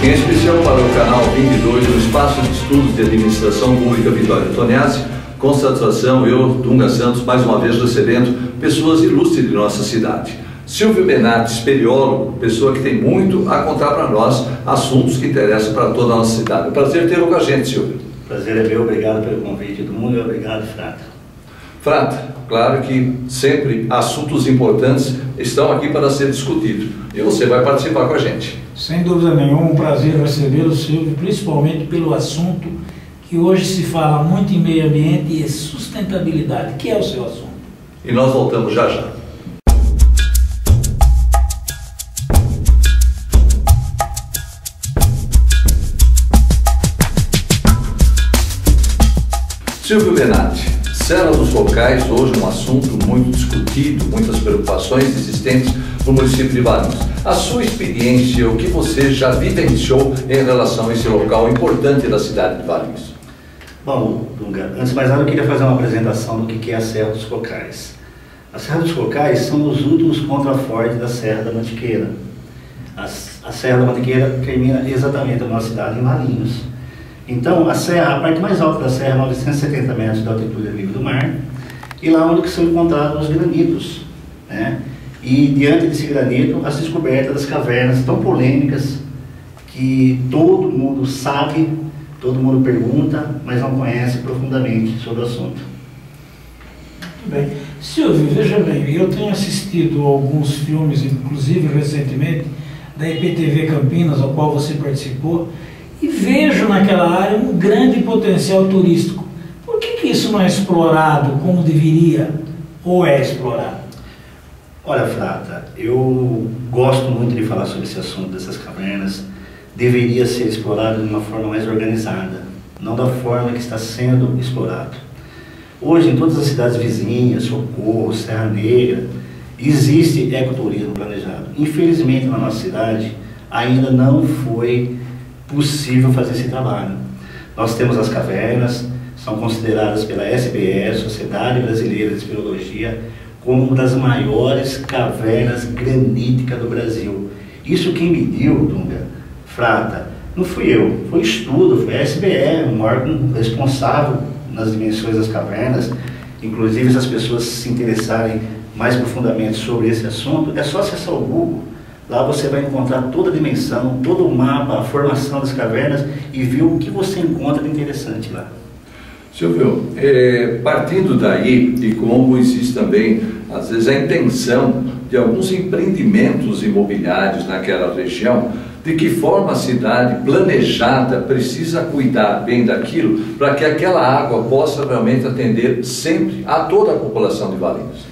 Em especial para o canal 22, o Espaço de Estudos de Administração Pública Vitória Toniazzi, com satisfação, eu, Dunga Santos, mais uma vez recebendo pessoas ilustres de nossa cidade. Silvio Benatti, espeleólogo, pessoa que tem muito a contar para nós, assuntos que interessam para toda a nossa cidade. É um prazer tê-lo com a gente, Silvio. Prazer é meu, obrigado pelo convite do mundo e obrigado, Frata. Frata, claro que sempre assuntos importantes estão aqui para ser discutidos e você vai participar com a gente. Sem dúvida nenhuma, um prazer recebê-lo, Silvio, principalmente pelo assunto que hoje se fala muito em meio ambiente e sustentabilidade, que é o seu assunto. E nós voltamos já já. Silvio Benatti, Serra dos Cocais, hoje um assunto muito discutido, muitas preocupações existentes no município de Valinhos. A sua experiência, o que você já vivenciou em relação a esse local importante da cidade de Valinhos? Bom, Dunga, antes de mais nada eu queria fazer uma apresentação do que é a Serra dos Cocais. A Serra dos Cocais são os últimos contrafortes da Serra da Mantiqueira. A Serra da Mantiqueira termina exatamente na nossa cidade, em Valinhos. Então, a parte mais alta da serra é 970 metros de altitude do nível do mar, e lá onde são encontrados os granitos, né? E diante desse granito, as descobertas das cavernas tão polêmicas que todo mundo sabe, todo mundo pergunta, mas não conhece profundamente sobre o assunto. Muito bem. Silvio, veja bem, eu tenho assistido alguns filmes, inclusive recentemente, da IPTV Campinas, ao qual você participou, e vejo naquela área um grande potencial turístico. Por que isso não é explorado como deveria, ou é explorado? Olha, Frata, eu gosto muito de falar sobre esse assunto dessas cavernas. Deveria ser explorado de uma forma mais organizada, não da forma que está sendo explorado. Hoje, em todas as cidades vizinhas, Socorro, Serra Negra, existe ecoturismo planejado. Infelizmente, na nossa cidade, ainda não foi possível fazer esse trabalho. Nós temos as cavernas, são consideradas pela SBS, Sociedade Brasileira de Espeleologia, como uma das maiores cavernas graníticas do Brasil. Isso quem mediu, Dunga, Frata, não fui eu, foi estudo, foi a SBE, um órgão responsável nas dimensões das cavernas. Inclusive, se as pessoas se interessarem mais profundamente sobre esse assunto, é só acessar o Google. Lá você vai encontrar toda a dimensão, todo o mapa, a formação das cavernas e ver o que você encontra de interessante lá. Silvio, partindo daí, e como existe também, às vezes, a intenção de alguns empreendimentos imobiliários naquela região, de que forma a cidade planejada precisa cuidar bem daquilo para que aquela água possa realmente atender sempre a toda a população de Valinhos?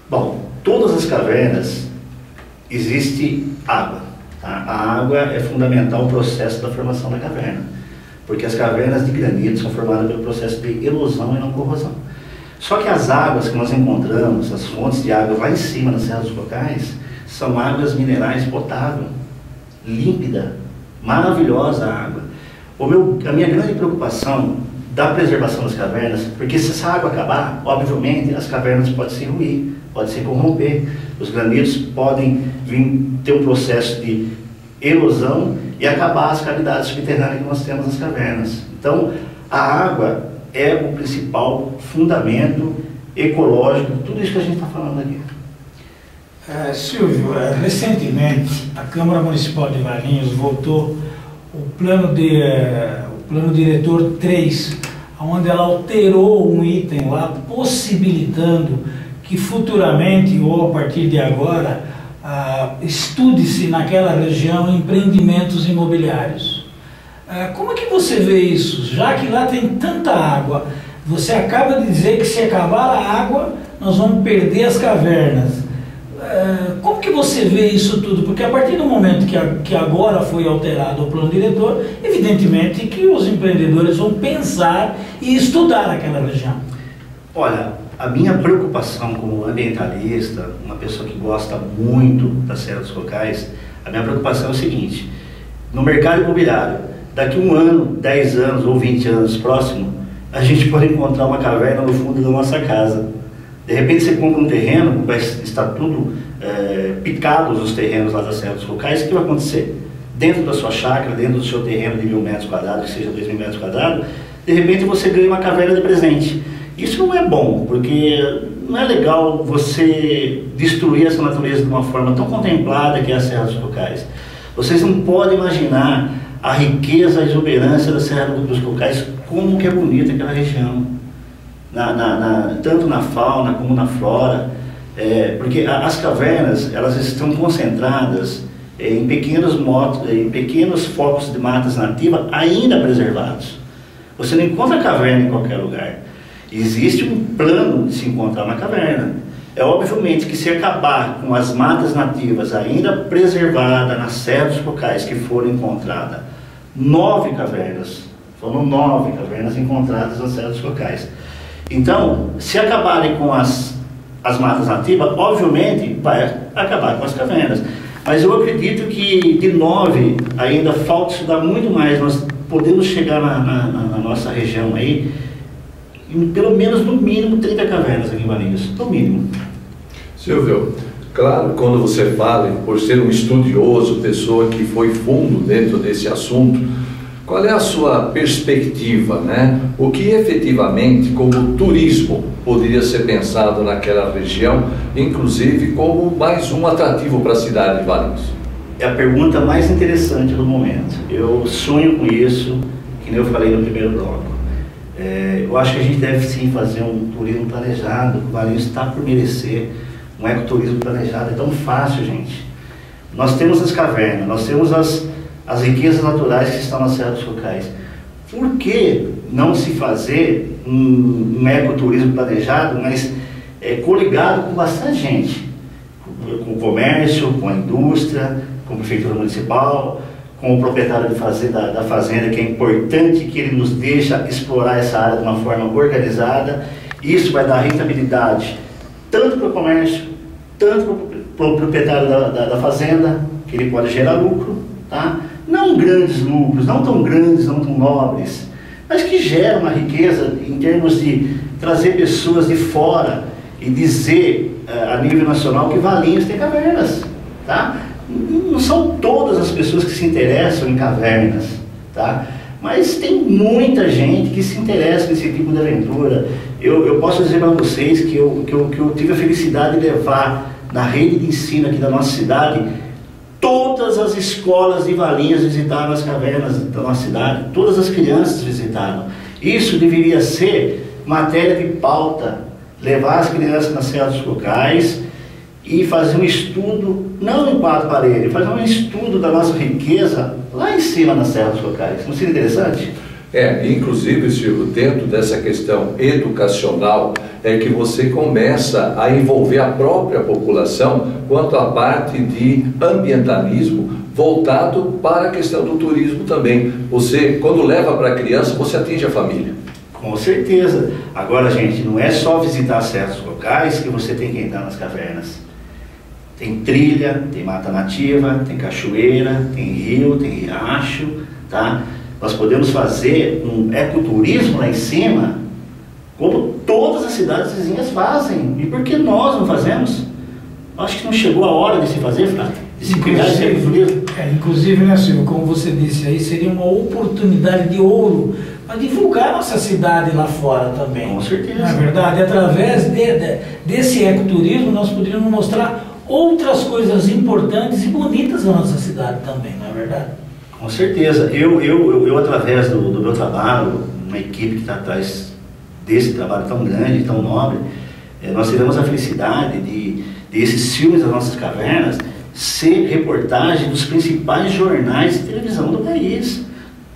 Bom, todas as cavernas existe água. Tá? A água é fundamental no processo da formação da caverna, porque as cavernas de granito são formadas pelo processo de erosão e não corrosão. Só que as águas que nós encontramos, as fontes de água lá em cima nas serras dos Cocais, são águas minerais potáveis, límpida, maravilhosa a água. A minha grande preocupação da preservação das cavernas, porque se essa água acabar, obviamente as cavernas podem se ruir, podem se corromper, os granitos podem vir ter um processo de erosão e acabar as cavidades subterrâneas que nós temos nas cavernas. Então, a água é o principal fundamento ecológico de tudo isso que a gente está falando aqui. Silvio, recentemente a Câmara Municipal de Valinhos votou o plano diretor 3, onde ela alterou um item lá, possibilitando que futuramente, ou a partir de agora, estude-se naquela região empreendimentos imobiliários. Como é que você vê isso? Já que lá tem tanta água, você acaba de dizer que se acabar a água, nós vamos perder as cavernas. Como que você vê isso tudo? Porque a partir do momento que agora foi alterado o plano diretor, evidentemente que os empreendedores vão pensar e estudar aquela região. Olha, a minha preocupação como ambientalista, uma pessoa que gosta muito da Serra dos Cocais, a minha preocupação é o seguinte: no mercado imobiliário, daqui 1 ano, 10 anos ou 20 anos próximo, a gente pode encontrar uma caverna no fundo da nossa casa. De repente você compra um terreno, vai estar tudo picados os terrenos lá da Serra dos Cocais, o que vai acontecer? dentro da sua chácara, dentro do seu terreno de 1.000 metros quadrados, que seja 2.000 metros quadrados, de repente você ganha uma caverna de presente. Isso não é bom, porque não é legal você destruir essa natureza de uma forma tão contemplada que é a Serra dos Cocais. Vocês não podem imaginar a riqueza, a exuberância da Serra dos Cocais, como que é bonita aquela região, tanto na fauna como na flora, porque as cavernas, elas estão concentradas em pequenos focos de matas nativas ainda preservados. Você não encontra caverna em qualquer lugar. Existe um plano de se encontrar uma caverna. É obviamente que se acabar com as matas nativas ainda preservadas na Serra dos Cocais, que foram encontradas 9 cavernas, foram 9 cavernas encontradas na Serra dos Cocais. Então, se acabarem com as matas nativas, obviamente vai acabar com as cavernas. Mas eu acredito que de 9 ainda falta estudar muito mais. Nós podemos chegar na nossa região aí, pelo menos no mínimo 30 cavernas aqui em Valinhos, no mínimo. Silvio, claro, quando você fala, por ser um estudioso, pessoa que foi fundo dentro desse assunto, qual é a sua perspectiva, né? O que efetivamente, como turismo, poderia ser pensado naquela região, inclusive como mais um atrativo para a cidade de Valinhos? É a pergunta mais interessante do momento. Eu sonho com isso, que nem eu falei no primeiro bloco. Eu acho que a gente deve sim fazer um turismo planejado. O Valinhos está por merecer um ecoturismo planejado. É tão fácil, gente. Nós temos as cavernas, nós temos as riquezas naturais que estão na Serra dos Cocais. Por que não se fazer um ecoturismo planejado, mas coligado com bastante gente? Com o comércio, com a indústria, com a prefeitura municipal, com o proprietário da fazenda, que é importante que ele nos deixe explorar essa área de uma forma organizada. Isso vai dar rentabilidade tanto para o comércio, tanto para o proprietário da fazenda, que ele pode gerar lucro, tá? Não grandes lucros, não tão grandes, não tão nobres, mas que gera uma riqueza em termos de trazer pessoas de fora e dizer a nível nacional que Valinhos tem cavernas, tá? Não são todas as pessoas que se interessam em cavernas, tá? Mas tem muita gente que se interessa nesse tipo de aventura. Eu posso dizer para vocês que eu tive a felicidade de levar na rede de ensino aqui da nossa cidade, todas as escolas de Valinhos visitaram as cavernas da nossa cidade, todas as crianças visitaram. Isso deveria ser matéria de pauta, levar as crianças nas Serra dos Cocais e fazer um estudo, não em 4 paredes, fazer um estudo da nossa riqueza lá em cima na Serra dos Cocais. Não seria interessante? Inclusive, Silvio, dentro dessa questão educacional, é que você começa a envolver a própria população quanto à parte de ambientalismo voltado para a questão do turismo também. Você, quando leva para a criança, você atinge a família. Com certeza. Agora, gente, não é só visitar as Serras dos Cocais que você tem que entrar nas cavernas. Tem trilha, tem mata nativa, tem cachoeira, tem rio, tem riacho, tá? Nós podemos fazer um ecoturismo lá em cima, como todas as cidades vizinhas fazem. E por que nós não fazemos? Acho que não chegou a hora de se fazer, Flávio, de se criar esse ecoturismo. Inclusive, né, Silvio, como você disse aí, seria uma oportunidade de ouro para divulgar nossa cidade lá fora também. Com certeza. Na verdade, através desse ecoturismo, nós poderíamos mostrar outras coisas importantes e bonitas da nossa cidade também, não é verdade? Com certeza. Eu através do meu trabalho, uma equipe que está atrás desse trabalho tão grande, tão nobre, nós tivemos a felicidade de esses filmes das nossas cavernas ser reportagem dos principais jornais de televisão do país.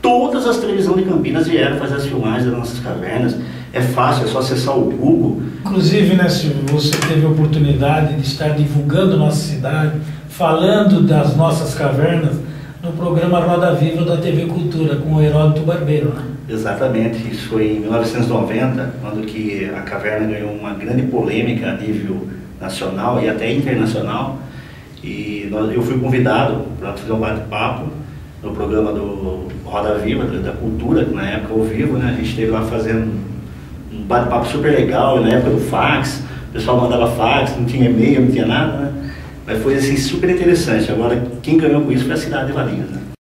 Todas as televisões de Campinas vieram fazer as filmagens das nossas cavernas. É fácil, é só acessar o Google. Inclusive, né, Silvio, você teve a oportunidade de estar divulgando nossa cidade, falando das nossas cavernas, no programa Roda Viva da TV Cultura, com o Heródoto Barbeiro, né? Exatamente, isso foi em 1990, quando que a caverna ganhou uma grande polêmica a nível nacional e até internacional. E eu fui convidado para fazer um bate-papo no programa do Roda Viva, da Cultura, que na época ao vivo, né? A gente esteve lá fazendo um bate-papo super legal, na época do fax, o pessoal mandava fax, não tinha e-mail, não tinha nada, né? Mas foi assim super interessante. Agora, quem ganhou com isso foi a cidade de Valinhos, né?